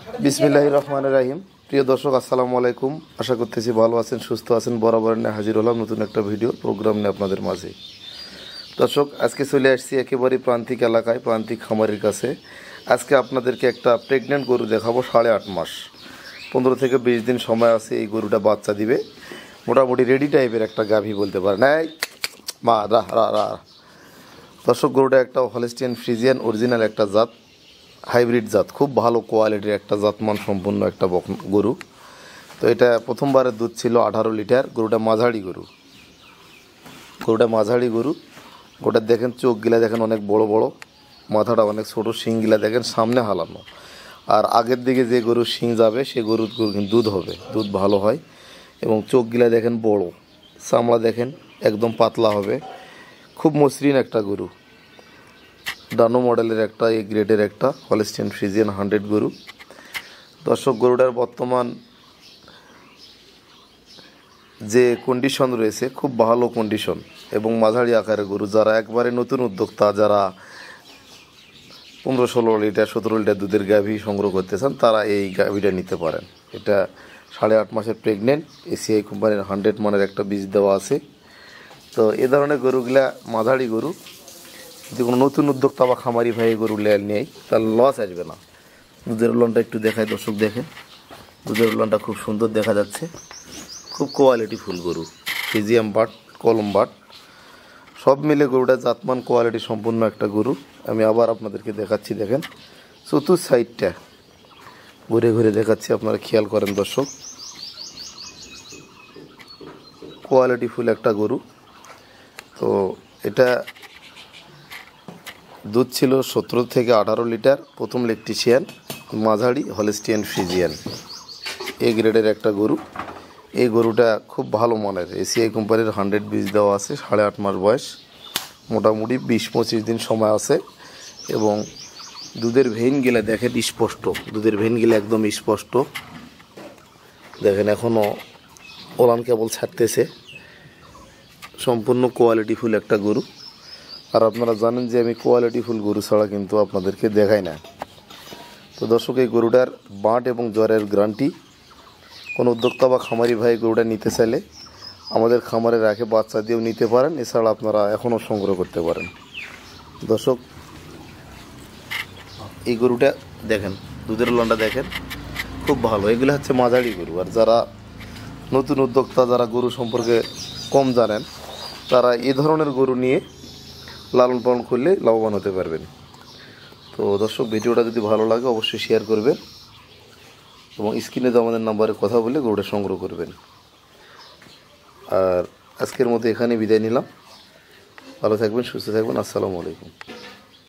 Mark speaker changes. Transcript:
Speaker 1: বিসমিল্লাহির রহমানির রহিম। প্রিয় দর্শক, আসসালামু আলাইকুম। আশা করতেছি ভালো আছেন, সুস্থ আছেন। বরাবর নিয়ে হাজির হলাম নতুন একটা ভিডিও প্রোগ্রাম নিয়ে আপনাদের মাঝে। দর্শক, আজকে চলে আসছি একেবারে প্রান্তিক এলাকায়, প্রান্তিক খামারের কাছে। আজকে আপনাদেরকে একটা প্রেগনেন্ট গরু দেখাবো। 8.5 মাস, 15 থেকে 20 দিন সময় আছে। এই গরুটা বাচ্চা দিবে। মোটামুটি রেডি টাইপের একটা গাভী বলতে পারেন। এই মা রা রা রা। দর্শক, গরুটা একটা হলস্টিয়ান ফ্রিজিয়ান অরিজিনাল একটা জাত, হাইব্রিড জাত, খুব ভালো কোয়ালিটির একটা জাতমান সম্পূর্ণ একটা গরু। তো এটা প্রথমবারের দুধ ছিল 18 লিটার। গরুটা মাঝারি গরু, গোটা দেখেন, চোখগুলা দেখেন অনেক বড় বড়, মাথাটা অনেক ছোটো, শিংগুলা দেখেন সামনে হালানো। আর আগের দিকে যে গরুর শিং যাবে সে গরুর দুধ হবে, দুধ ভালো হয়। এবং চোখগুলা দেখেন বড়, চামড়া দেখেন একদম পাতলা হবে, খুব মসৃণ একটা গরু। ডানো মডেলের একটা, এই গ্রেডের একটা হলস্টিয়ান ফ্রিজিয়ান 100 গরু। দর্শক, গরুটার বর্তমান যে কন্ডিশন রয়েছে খুব ভালো কন্ডিশন এবং মাঝারি আকারের গরু। যারা একবারে নতুন উদ্যোক্তা, যারা 15-16 লিটার 17 লিটার দুধের গাভী সংগ্রহ করতে চান, তারা এই গাভীটা নিতে পারেন। এটা 8.5 মাসের প্রেগনেন্ট, এসিআই কোম্পানির 100 মানের একটা বীজ দেওয়া আছে। তো এ ধরনের গরুগুলা মাঝারি গরু, যদি কোনো নতুন উদ্যোক্তা বা খামারি ভাই গরু নেয় তাহলে লস আসবে না। দুধের উলনটা একটু দেখায় দর্শক, দেখেন দুধের উলনটা খুব সুন্দর দেখা যাচ্ছে। খুব কোয়ালিটি ফুল গরু, ফিজিয়াম বাট, কলম বাট, সব মিলে গরুটা জাতমান কোয়ালিটি সম্পূর্ণ একটা গরু। আমি আবার আপনাদেরকে দেখাচ্ছি, দেখেন চতুর সাইডটা ঘুরে ঘুরে দেখাচ্ছি, আপনারা খেয়াল করেন দর্শক। কোয়ালিটি ফুল একটা গরু। তো এটা দুধ ছিল 17 থেকে 18 লিটার। প্রথম লেকটিশিয়ান, মাঝারি হলস্টিয়ান ফ্রিজিয়ান, এ গ্রেডের একটা গরু। এই গরুটা খুব ভালো মানের, এসিআই কোম্পানির 100 বীজ দেওয়া আছে। 8.5 মাস বয়স, মোটামুটি 20-25 দিন সময় আছে। এবং দুধের ভেইনগুলা দেখেন স্পষ্ট, দুধের ভেইনগুলা একদম স্পষ্ট দেখেন। এখনও ওলান কেবল ছাড়তেছে। সম্পূর্ণ কোয়ালিটিফুল একটা গরু। আর আপনারা জানেন যে আমি কোয়ালিটিফুল গরু ছাড়া কিন্তু আপনাদেরকে দেখাই না। তো দর্শক, এই গরুটার বাঁট এবং জ্বরের গ্যারান্টি। কোনো উদ্যোক্তা বা খামারি ভাই গরুটা নিতে চাইলে আমাদের খামারে রাখে বাচ্চা দিয়েও নিতে পারেন। এছাড়া আপনারা এখনও সংগ্রহ করতে পারেন। দর্শক, এই গরুটা দেখেন, দুধের লন্ডা দেখেন খুব ভালো। এগুলো হচ্ছে মাঝারি গরু। আর যারা নতুন উদ্যোক্তা, যারা গরু সম্পর্কে কম জানেন, তারা এ ধরনের গরু নিয়ে লালন পালন করলে লাভবান হতে পারবেন। তো দর্শক, ভিডিওটা যদি ভালো লাগে অবশ্যই শেয়ার করবেন এবং স্ক্রিনে তো আমাদের নাম্বারে কথা বলে গরুটা সংগ্রহ করবেন। আর আজকের মতো এখানে বিদায় নিলাম। ভালো থাকবেন, সুস্থ থাকবেন। আসসালামু আলাইকুম।